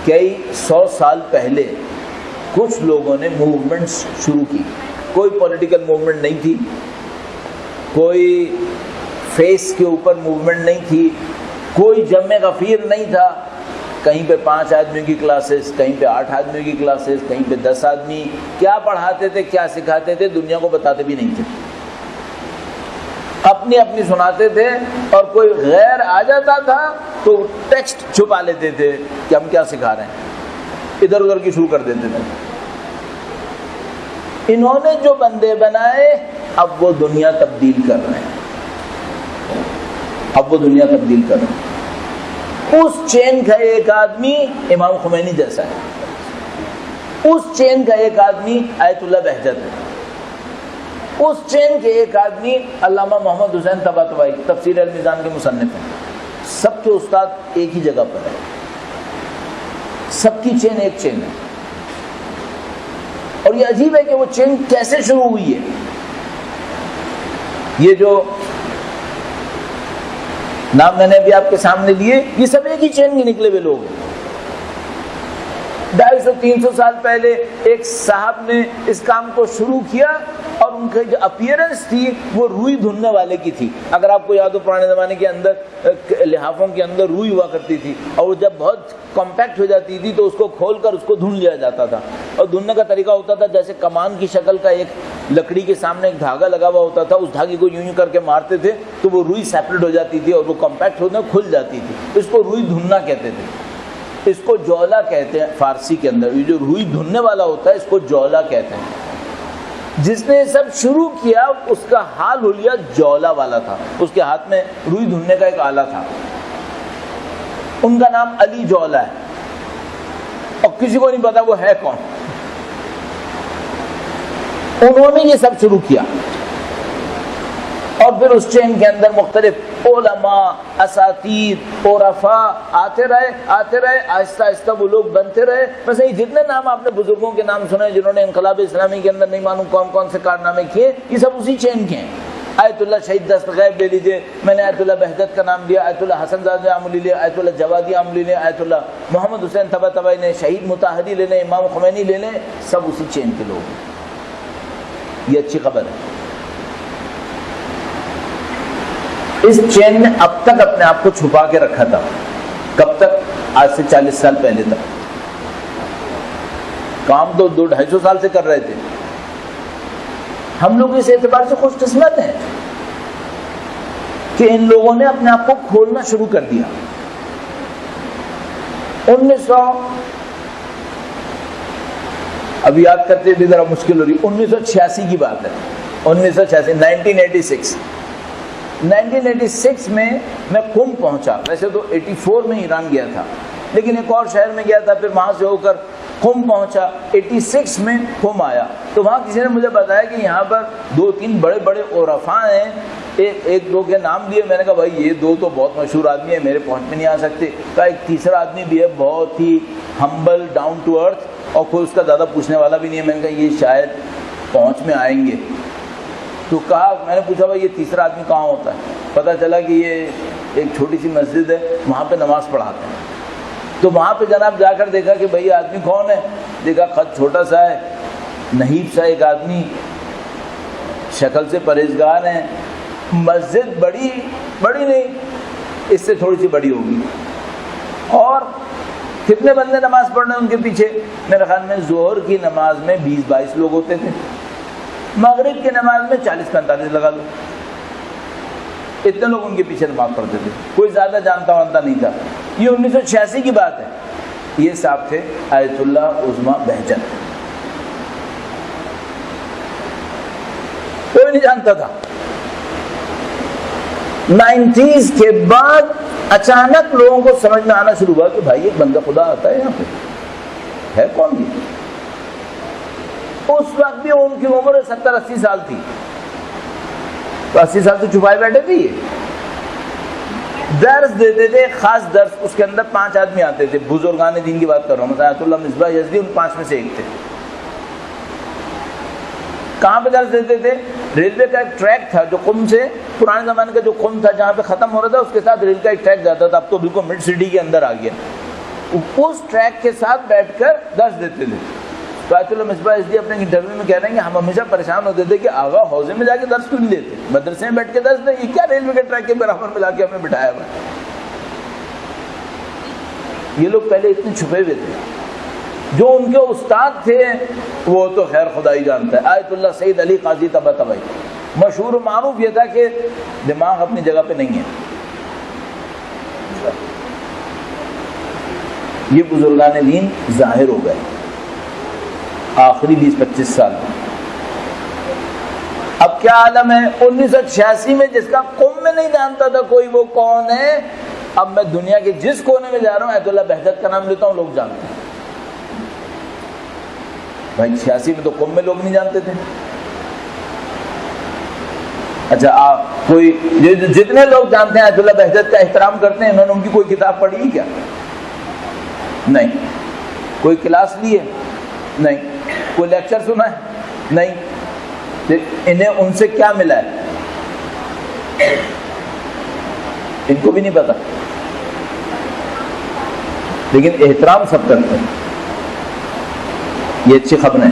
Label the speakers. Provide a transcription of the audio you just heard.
Speaker 1: کئی 100 سال پہلے کچھ لوگوں نے موومنٹس شروع کی. کوئی پولیٹیکل موومنٹ نہیں تھی, کوئی فیس کے اوپر موومنٹ نہیں تھی, کوئی جمع غفیر نہیں تھا. کہیں پہ 5 آدمیوں کی کلاسز, کہیں پہ 8 آدمیوں کی کلاسز, کہیں پہ 10 آدمی. کیا پڑھاتے تھے, کیا سکھاتے تھے, دنیا کو بتاتے بھی نہیں تھے. اپنی اپنی سناتے تھے, اور کوئی غیر آ جاتا تھا تو ٹیکسٹ چھپا لیتے تھے کہ ہم کیا سکھا رہے ہیں, ادھر ادھر کی شروع کر دیتے تھے. انہوں نے جو بندے بنائے اب وہ دنیا تبدیل کر رہے ہیں, اب وہ دنیا تبدیل کر رہے ہیں. اس چین کا ایک آدمی امام خمینی جیسا ہے, اس چین کا ایک آدمی آیت اللہ بہجت ہے, اس چین کے ایک آدمی علامہ محمد حسین طباطبائی تفسیر المیزان کے مصنف ہیں. سب کے استاد ایک ہی جگہ پر ہے, سب کی چین ایک چین ہے. اور یہ عجیب ہے کہ وہ چین کیسے شروع ہوئی ہے. یہ جو نام میں نے ابھی آپ کے سامنے لیے, یہ سب ایک ہی چین کے نکلے ہوئے لوگ ہیں. 250-300 سال پہلے ایک صاحب نے اس کام کو شروع کیا, اور ان کی جو اپیئرنس تھی وہ روئی دھلنے والے کی تھی. اگر آپ کو یاد ہو, پرانے زمانے کے اندر لحافوں کے اندر روئی ہوا کرتی تھی, اور وہ جب بہت کمپیکٹ ہو جاتی تھی تو اس کو کھول کر اس کو دھن لیا جاتا تھا. اور دھننے کا طریقہ ہوتا تھا جیسے کمان کی شکل کا ایک لکڑی کے سامنے ایک دھاگا لگا ہوا ہوتا تھا, اس دھاگے کو یوں کر کے مارتے تھے تو وہ روئی سیپریٹ ہو جاتی تھی اور وہ کمپیکٹ ہونے کھل جاتی تھی. اس کو روئی دھننا کہتے تھے. اس کو جولا کہتے ہیں فارسی کے اندر. یہ جو روئی دھننے والا ہوتا ہے اس کو جولا کہتے ہیں. جس نے سب شروع کیا اس کا حال حلیہ جولا والا تھا, اس کے ہاتھ میں روئی دھننے کا ایک آلہ تھا. ان کا نام علی جولا ہے, اور کسی کو نہیں پتا وہ ہے کون. انہوں نے یہ سب شروع کیا, اور پھر اس چین کے اندر مختلف علماء, اساتید, عرفاء آتے رہے, آہستہ آہستہ وہ لوگ بنتے رہے. بس یہ جتنے نام آپ نے بزرگوں کے نام سنے جنہوں نے انقلاب اسلامی کے اندر نہیں معلوم کون کون سے کارنامے کیے, یہ سب اسی چین کے ہیں. آیت اللہ شہید دستغیب لے لیجئے, میں نے آیت اللہ بہجت کا نام لیا, آیت اللہ حسن زادہ عملی لیا, آیت اللہ جوادی عملی لیا, آیت اللہ محمد حسین طباطبائی نے, شہید مطہری لے لیں, امام خمینی لے لیں, سب اسی چین کے لوگ ہیں. یہ اچھی خبر ہے. اس چین نے اب تک اپنے آپ کو چھپا کے رکھا تھا. کب تک؟ آج سے 40 سال پہلے تک. کام تو 200-250 سال سے کر رہے تھے. ہم لوگ اس اعتبار سے خوش قسمت ہیں کہ ان لوگوں نے اپنے آپ کو کھولنا شروع کر دیا. 1900 ابھی یاد کرتے بھی ذرا مشکل ہو رہی, 1986 کی بات ہے. 1986 1986 میں قم پہنچا. ویسے تو 84 میں ایران گیا تھا, لیکن ایک اور شہر میں گیا تھا, پھر وہاں سے ہو کر قم پہنچا. 86 میں قم آیا تو وہاں کسی نے مجھے بتایا کہ یہاں پر 2-3 بڑے بڑے عرفاء ہیں. ایک دو کے نام لیے, میں نے کہا بھائی یہ دو تو بہت مشہور آدمی ہیں, میرے پہنچ میں نہیں آ سکتے. کہا ایک تیسرا آدمی بھی ہے, بہت ہی ہمبل, ڈاؤن ٹو ارتھ, اور کوئی اس کا زیادہ پوچھنے والا بھی نہیں ہے. میں نے کہا یہ شاید پہنچ میں آئیں گے. تو کہا, میں نے پوچھا بھائی یہ تیسرا آدمی کہاں ہوتا ہے؟ پتہ چلا کہ یہ ایک چھوٹی سی مسجد ہے, وہاں پہ نماز پڑھاتے ہیں. تو وہاں پہ جناب جا کر دیکھا کہ بھئی آدمی کون ہے. دیکھا خط چھوٹا سا ہے, نحیف سا ایک آدمی, شکل سے پرہیزگار ہیں. مسجد بڑی نہیں, اس سے تھوڑی سی بڑی ہوگی. اور کتنے بندے نماز پڑھ رہے ہیں ان کے پیچھے؟ میرے خیال میں ظہر کی نماز میں 20-22 لوگ ہوتے تھے, مغرب کی نماز میں 40-45 لگا لو. اتنے لوگ ان کے پیچھے نماز پڑھتے تھے, کوئی زیادہ جانتا وانتا نہیں تھا. یہ 1986 کی بات ہے. یہ صاحب تھے آیت اللہ عظمی بہجت. کوئی نہیں جانتا تھا. 90s کے بعد اچانک لوگوں کو سمجھ میں آنا شروع ہوا کہ بھائی ایک بندہ خدا آتا ہے یہاں پہ, ہے کون یہ؟ اس وقت بھی ان کی عمر 70-80 سال تھی, تو 80 سال سے چھپائے بیٹھے تھے. یہ درس دیتے تھے, خاص درس, اس کے اندر 5 آدمی آتے تھے, بزرگان دین کی بات کر رہا ہوں, مثلا آیت اللہ مصباح یزدی ان 5 میں سے ایک تھے. کہاں پہ درس دیتے تھے؟ ریلوے کا ایک ٹریک تھا جو قم سے, پرانے زمانے کا جو قم تھا جہاں پہ ختم ہو رہا تھا, اس کے ساتھ ریل کا ایک ٹریک جاتا تھا. اب تو بالکل مڈ سٹی کے اندر آ گیا. اس ٹریک کے ساتھ بیٹھ کر درس دیتے تھے. تو آیت اللہ مصباح SD اپنے انٹرویو میں کہہ رہے ہیں کہ ہم ہمیشہ پریشان ہوتے تھے کہ آغا حوضے میں جا کے درس کیوں نہیں دیتے, مدرسے میں بیٹھ کے درس دیں, یہ کیا ریلوے کے ٹریک کے برابر میں لا کے ہمیں بٹھایا ہوا ہے. یہ لوگ پہلے اتنے چھپے ہوئے تھے. جو ان کے استاد تھے وہ تو خیر خدا ہی جانتا ہے. آیت اللہ سید علی قاضی طباطبائی, مشہور و معروف یہ تھا کہ دماغ اپنی جگہ پہ نہیں ہے. یہ بزرگان دین ظاہر ہو گئے آخری 20-25 سال میں. اب کیا عالم ہے 1986 میں جس کا قوم میں نہیں جانتا تھا کوئی وہ کون ہے, اب میں دنیا کے جس کونے میں جا رہا ہوں آیت اللہ بہجت کا نام لیتا ہوں, لوگ جانتے ہیں. بھائی 86 میں تو قوم میں لوگ نہیں جانتے تھے. اچھا آپ کوئی جتنے لوگ جانتے ہیں آیت اللہ بہجت کا احترام کرتے ہیں, انہوں نے ان کی کوئی کتاب پڑھی کیا؟ نہیں. کوئی کلاس لی ہے؟ نہیں. کوئی لیکچر سنا ہے؟ نہیں. انہیں ان سے کیا ملا ہے ان کو بھی نہیں پتا, لیکن احترام سب کرتے ہیں. یہ اچھی خبر ہے.